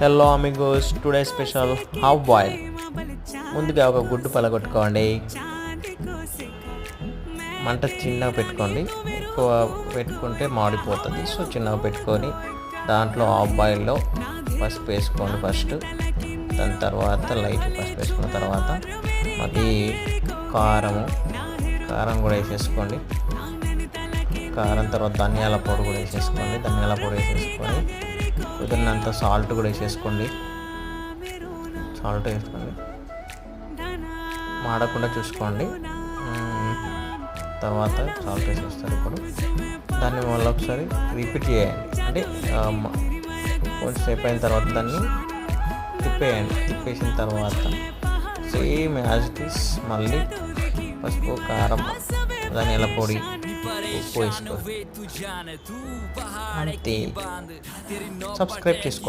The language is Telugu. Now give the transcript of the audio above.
Hello Amigos, today special half boil. ముందుగా ఒక గుడ్డు పలగొట్టుకోండి. మంట చిన్నగా పెట్టుకోండి, ఎక్కువ పెట్టుకుంటే మాడిపోతుంది. సో చిన్నగా పెట్టుకొని దాంట్లో హాఫ్ బాయిల్లో పసుపు వేసుకోండి ఫస్ట్. దాని తర్వాత లైట్ పసుపు వేసుకున్న తర్వాత మళ్ళీ కారం కూడా వేసేసుకోండి. కారం తర్వాత ధనియాల పొడి కూడా వేసేసుకోండి. ధనియాల పొడి వేసేసుకొని కుదిరినంత సాల్ట్ కూడా వేసేసుకోండి. మాడకుండా చూసుకోండి. తర్వాత సాల్ట్ వేసేస్తారు. ఇప్పుడు దాన్ని మళ్ళీ ఒకసారి రిపీట్ చేయండి. అంటే కొంచెంసేపు అయిన తర్వాత దాన్ని తిప్పేసిన తర్వాత సేమ్ యాజ్ ఇట్ ఈస్ మళ్ళీ పసుపు, కారం, ధనియాల పొడి, ఉప్పు వేసుకోండి. అంతే. సబ్స్క్రైబ్ చేసుకోండి.